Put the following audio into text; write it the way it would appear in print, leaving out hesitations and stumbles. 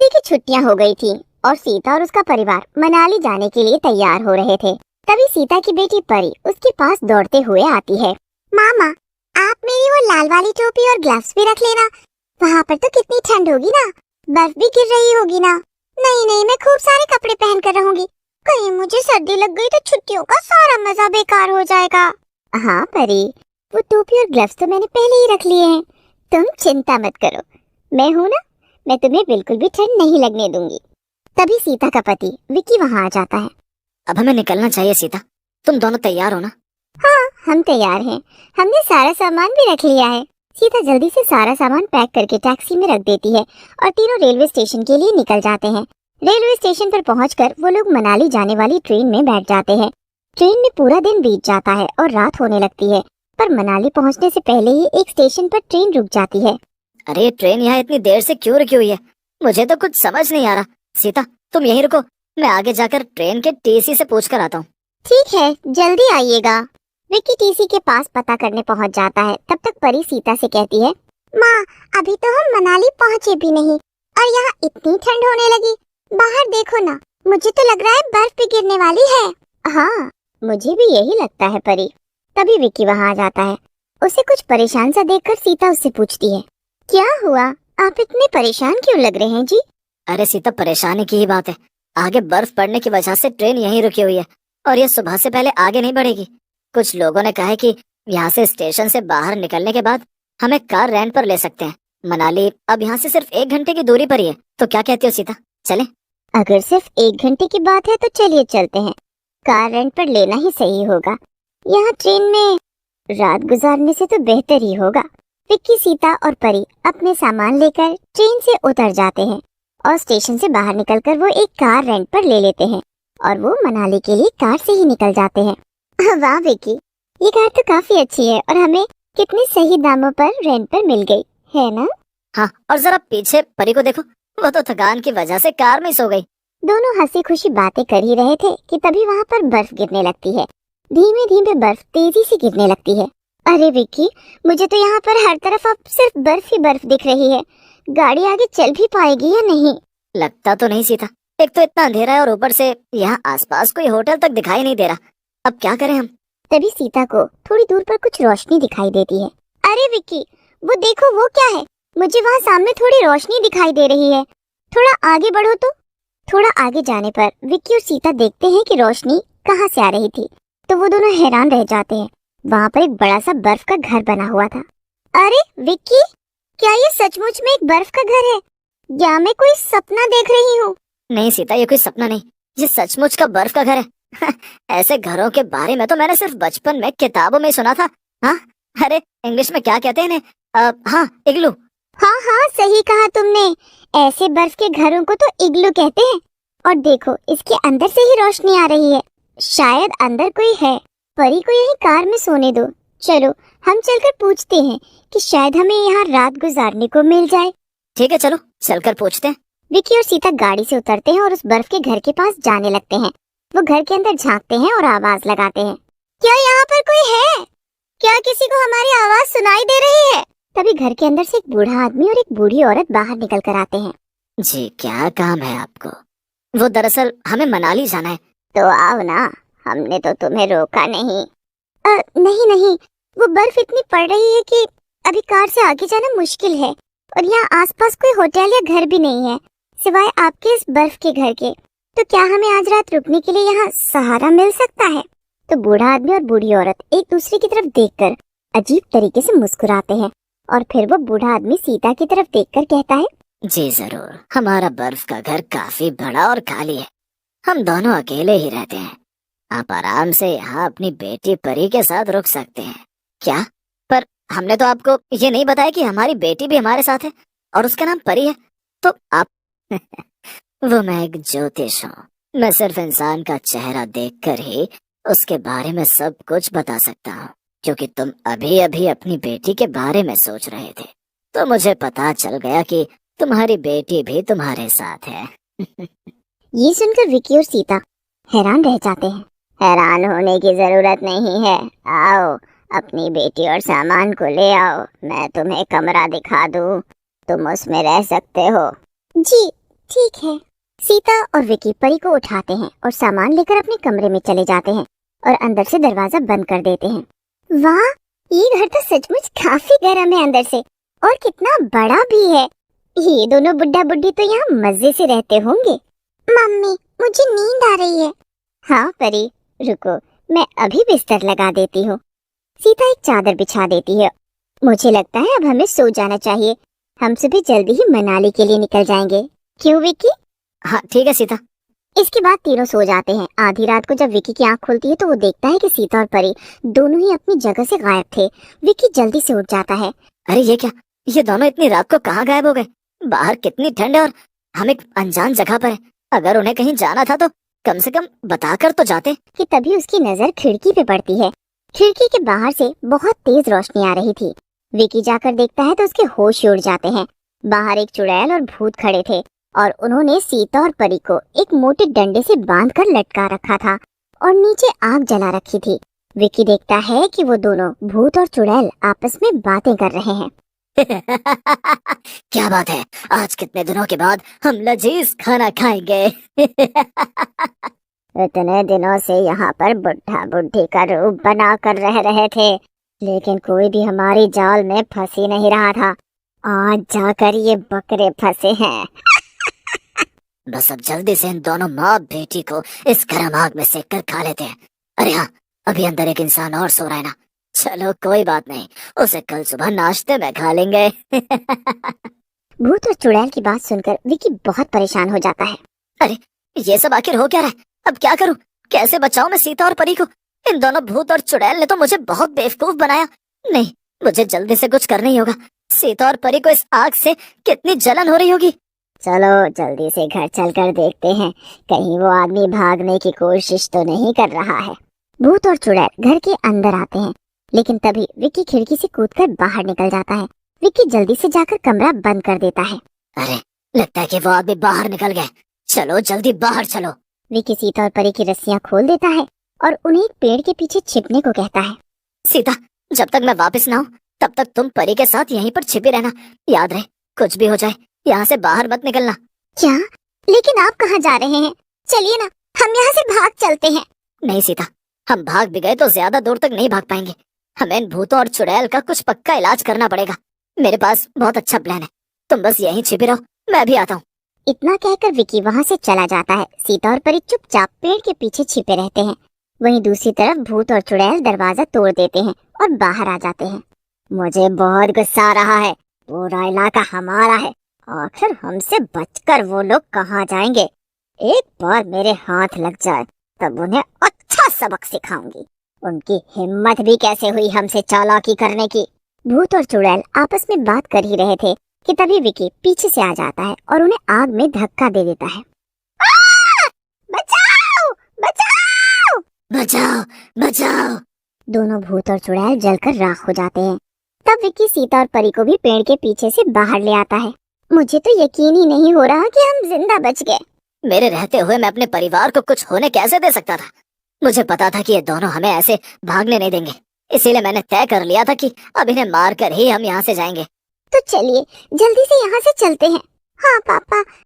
की छुट्टियां हो गई थी और सीता और उसका परिवार मनाली जाने के लिए तैयार हो रहे थे। तभी सीता की बेटी परी उसके पास दौड़ते हुए आती है। मामा, आप मेरी वो लाल वाली टोपी और ग्लव्स भी रख लेना। वहाँ पर तो कितनी ठंड होगी ना, बर्फ भी गिर रही होगी ना। नहीं नहीं, मैं खूब सारे कपड़े पहन कर रहूंगी। कहीं मुझे सर्दी लग गई तो छुट्टियों का सारा मजा बेकार हो जाएगा। हाँ परी, वो टोपी और ग्लव्स तो मैंने पहले ही रख लिए हैं, तुम चिंता मत करो। मैं हूँ ना, मैं तुम्हें बिल्कुल भी ठंड नहीं लगने दूंगी। तभी सीता का पति विकी वहाँ आ जाता है। अब हमें निकलना चाहिए सीता, तुम दोनों तैयार हो ना? हाँ, हम तैयार हैं, हमने सारा सामान भी रख लिया है। सीता जल्दी से सारा सामान पैक करके टैक्सी में रख देती है और तीनों रेलवे स्टेशन के लिए निकल जाते हैं। रेलवे स्टेशन पर पहुंचकर वो लोग मनाली जाने वाली ट्रेन में बैठ जाते हैं। ट्रेन में पूरा दिन बीत जाता है और रात होने लगती है, पर मनाली पहुंचने से पहले ही एक स्टेशन पर ट्रेन रुक जाती है। अरे ट्रेन यहाँ इतनी देर से क्यों रुकी हुई है? मुझे तो कुछ समझ नहीं आ रहा। सीता तुम यहीं रुको, मैं आगे जाकर ट्रेन के टीसी से पूछ कर आता हूँ। ठीक है, जल्दी आइएगा। विक्की टीसी के पास पता करने पहुंच जाता है। तब तक परी सीता से कहती है, माँ, अभी तो हम मनाली पहुँचे भी नहीं और यहाँ इतनी ठंड होने लगी। बाहर देखो ना, मुझे तो लग रहा है बर्फ भी गिरने वाली है। हाँ, मुझे भी यही लगता है परी। तभी विक्की वहाँ आ जाता है। उसे कुछ परेशान सा देखकर सीता उससे पूछती है, क्या हुआ, आप इतने परेशान क्यों लग रहे हैं जी? अरे सीता, परेशानी की ही बात है। आगे बर्फ पड़ने की वजह से ट्रेन यहीं रुकी हुई है और ये सुबह से पहले आगे नहीं बढ़ेगी। कुछ लोगों ने कहा है कि यहाँ से स्टेशन से बाहर निकलने के बाद हमें कार रेंट पर ले सकते हैं। मनाली अब यहाँ से सिर्फ 1 घंटे की दूरी पर ही है, तो क्या कहती हो सीता, चले? अगर सिर्फ 1 घंटे की बात है तो चलिए चलते हैं। कार रेंट पर लेना ही सही होगा। यहाँ ट्रेन में रात गुजारने से तो बेहतर ही होगा। विक्की, सीता और परी अपने सामान लेकर ट्रेन से उतर जाते हैं और स्टेशन से बाहर निकलकर वो एक कार रेंट पर ले लेते हैं और वो मनाली के लिए कार से ही निकल जाते हैं। वाह विक्की, ये कार तो काफी अच्छी है और हमें कितने सही दामों पर रेंट पर मिल गई है ना? हाँ, और जरा पीछे परी को देखो, वो तो थकान की वजह से कार में सो गई। दोनों हंसी खुशी बातें कर ही रहे थे कि तभी वहाँ पर बर्फ गिरने लगती है। धीमे धीमे बर्फ तेजी से गिरने लगती है। अरे विक्की, मुझे तो यहाँ पर हर तरफ अब सिर्फ बर्फ ही बर्फ दिख रही है। गाड़ी आगे चल भी पाएगी या नहीं? लगता तो नहीं सीता, एक तो इतना अंधेरा है और ऊपर से यहाँ आसपास कोई होटल तक दिखाई नहीं दे रहा। अब क्या करें हम? तभी सीता को थोड़ी दूर पर कुछ रोशनी दिखाई देती है। अरे विक्की, वो देखो, वो क्या है? मुझे वहाँ सामने थोड़ी रोशनी दिखाई दे रही है। थोड़ा आगे बढ़ो तो। थोड़ा आगे जाने पर विक्की और सीता देखते हैं कि रोशनी कहाँ से आ रही थी, तो वो दोनों हैरान रह जाते हैं। वहाँ पर एक बड़ा सा बर्फ का घर बना हुआ था। अरे विक्की, क्या ये सचमुच में एक बर्फ का घर है या मैं कोई सपना देख रही हूँ? नहीं सीता, ये कोई सपना नहीं, ये सचमुच का बर्फ का घर है। ऐसे घरों के बारे में तो मैंने सिर्फ बचपन में किताबों में सुना था। हाँ, अरे इंग्लिश में क्या कहते हैं इन्हें? हाँ, इग्लू। हाँ हाँ, सही कहा तुमने। ऐसे बर्फ के घरों को तो इग्लू कहते हैं। और देखो, इसके अंदर से ही रोशनी आ रही है। शायद अंदर कोई है। परी को यही कार में सोने दो। चलो हम चलकर पूछते हैं कि शायद हमें यहाँ रात गुजारने को मिल जाए। ठीक है, चलो चलकर पूछते हैं। विक्की और सीता गाड़ी से उतरते हैं और उस बर्फ के घर के पास जाने लगते हैं। वो घर के अंदर झांकते हैं और आवाज लगाते हैं, क्या यहाँ पर कोई है? क्या किसी को हमारी आवाज सुनाई दे रही है? तभी घर के अंदर से एक बूढ़ा आदमी और एक बूढ़ी औरत बाहर निकल कर आते हैं। जी, क्या काम है आपको? वो दरअसल हमें मनाली जाना है। तो आओ ना, हमने तो तुम्हें रोका नहीं। नहीं नहीं, वो बर्फ इतनी पड़ रही है कि अभी कार से आगे जाना मुश्किल है और यहाँ आसपास कोई होटल या घर भी नहीं है सिवाय आपके इस बर्फ के घर के। तो क्या हमें आज रात रुकने के लिए यहाँ सहारा मिल सकता है? तो बूढ़ा आदमी और बूढ़ी औरत एक दूसरे की तरफ देखकर अजीब तरीके से मुस्कुराते हैं और फिर वो बूढ़ा आदमी सीता की तरफ देखकर कहता है, जी जरूर, हमारा बर्फ का घर काफी बड़ा और खाली है। हम दोनों अकेले ही रहते हैं। आप आराम से यहाँ अपनी बेटी परी के साथ रुक सकते हैं। क्या? पर हमने तो आपको ये नहीं बताया कि हमारी बेटी भी हमारे साथ है और उसका नाम परी है। तो आप वो मैं एक ज्योतिष हूँ। मैं सिर्फ इंसान का चेहरा देखकर ही उसके बारे में सब कुछ बता सकता हूँ, क्योंकि तुम अभी अभी अपनी बेटी के बारे में सोच रहे थे, तो मुझे पता चल गया कि तुम्हारी बेटी भी तुम्हारे साथ है। ये सुनकर विक्की और सीता हैरान रह जाते हैं। हैरान होने की जरूरत नहीं है, आओ अपनी बेटी और सामान को ले आओ, मैं तुम्हें कमरा दिखा दूं, तुम उसमें रह सकते हो। जी ठीक है। सीता और विकी परी को उठाते हैं और सामान लेकर अपने कमरे में चले जाते हैं और अंदर से दरवाजा बंद कर देते हैं। वाह, ये घर तो सचमुच काफी गर्म है अंदर से, और कितना बड़ा भी है। ये दोनों बुड्ढा बुड्ढी तो यहाँ मजे से रहते होंगे। मम्मी, मुझे नींद आ रही है। हाँ परी, रुको, मैं अभी बिस्तर लगा देती हूँ। सीता एक चादर बिछा देती है। मुझे लगता है अब हमें सो जाना चाहिए। हम सुबह जल्दी ही मनाली के लिए निकल जाएंगे। क्यों विकी? हाँ ठीक है सीता। इसके बाद तीनों सो जाते हैं। आधी रात को जब विकी की आंख खुलती है तो वो देखता है कि सीता और परी दोनों ही अपनी जगह से गायब थे। विकी जल्दी से उठ जाता है। अरे ये क्या, ये दोनों इतनी रात को कहाँ गायब हो गए? बाहर कितनी ठंड है और हम एक अनजान जगह पर हैं। अगर उन्हें कहीं जाना था तो कम से कम बताकर तो जाते। कि तभी उसकी नजर खिड़की पे पड़ती है। खिड़की के बाहर से बहुत तेज रोशनी आ रही थी। विकी जाकर देखता है तो उसके होश उड़ जाते हैं। बाहर एक चुड़ैल और भूत खड़े थे और उन्होंने सीता और परी को एक मोटे डंडे से बांधकर लटका रखा था और नीचे आग जला रखी थी। विकी देखता है कि वो दोनों भूत और चुड़ैल आपस में बातें कर रहे हैं। क्या बात है, आज कितने दिनों के बाद हम लजीज खाना खाएंगे। इतने दिनों से यहाँ पर बुढ़ा बुढ़ी का रूप बना कर रह रहे थे, लेकिन कोई भी हमारी जाल में फंस ही नहीं रहा था। आज जाकर ये बकरे फंसे हैं। बस अब जल्दी से इन दोनों माँ बेटी को इस गर्म आग में सेक कर खा लेते हैं। अरे हाँ, अभी अंदर एक इंसान और सो रहा है ना। चलो कोई बात नहीं, उसे कल सुबह नाश्ते में खा लेंगे। भूत और चुड़ैल की बात सुनकर विकी बहुत परेशान हो जाता है। अरे ये सब आखिर हो क्या रहा है? अब क्या करूं? कैसे बचाऊं मैं सीता और परी को? इन दोनों भूत और चुड़ैल ने तो मुझे बहुत बेवकूफ बनाया। नहीं, मुझे जल्दी से कुछ करना ही होगा। सीता और परी को इस आग से कितनी जलन हो रही होगी। चलो जल्दी से घर चलकर देखते हैं, कहीं वो आदमी भागने की कोशिश तो नहीं कर रहा है। भूत और चुड़ैल घर के अंदर आते हैं, लेकिन तभी विक्की खिड़की से कूदकर बाहर निकल जाता है। विक्की जल्दी से जाकर कमरा बंद कर देता है। अरे लगता है कि वो आदमी बाहर निकल गए। चलो जल्दी बाहर चलो। विक्की सीता और परी की रस्सियां खोल देता है और उन्हें एक पेड़ के पीछे छिपने को कहता है। सीता, जब तक मैं वापस ना आऊं तब तक तुम परी के साथ यहीं पर छिपे रहना। याद रहे, कुछ भी हो जाए यहाँ से बाहर मत निकलना। क्या? लेकिन आप कहाँ जा रहे हैं? चलिए ना, हम यहाँ से भाग चलते हैं। नहीं सीता, हम भाग भी गए तो ज्यादा दूर तक नहीं भाग पाएंगे। हमें इन भूतों और चुड़ैल का कुछ पक्का इलाज करना पड़ेगा। मेरे पास बहुत अच्छा प्लान है, तुम बस यहीं छिपे रहो, मैं भी आता हूँ। इतना कहकर विक्की वहाँ से चला जाता है। सीता और परी चुपचाप पेड़ के पीछे छिपे रहते हैं। वहीं दूसरी तरफ भूत और चुड़ैल दरवाजा तोड़ देते हैं और बाहर आ जाते हैं। मुझे बहुत गुस्सा आ रहा है, पूरा इलाका हमारा है, आखिर हमसे बचकर वो लोग कहाँ जाएंगे। एक बार मेरे हाथ लग जाए तब उन्हें अच्छा सबक सिखाऊंगी। उनकी हिम्मत भी कैसे हुई हमसे चालाकी करने की। भूत और चुड़ैल आपस में बात कर ही रहे थे कि तभी विक्की पीछे से आ जाता है और उन्हें आग में धक्का दे देता है। बचाओ! बचाओ! बचाओ बचाओ! दोनों भूत और चुड़ैल जलकर राख हो जाते हैं। तब विक्की सीता और परी को भी पेड़ के पीछे से बाहर ले आता है। मुझे तो यकीन ही नहीं हो रहा कि हम जिंदा बच गए। मेरे रहते हुए मैं अपने परिवार को कुछ होने कैसे दे सकता था? मुझे पता था कि ये दोनों हमें ऐसे भागने नहीं देंगे, इसीलिए मैंने तय कर लिया था कि अब इन्हें मार कर ही हम यहाँ से जाएंगे। तो चलिए जल्दी से यहाँ से चलते हैं। हाँ पापा,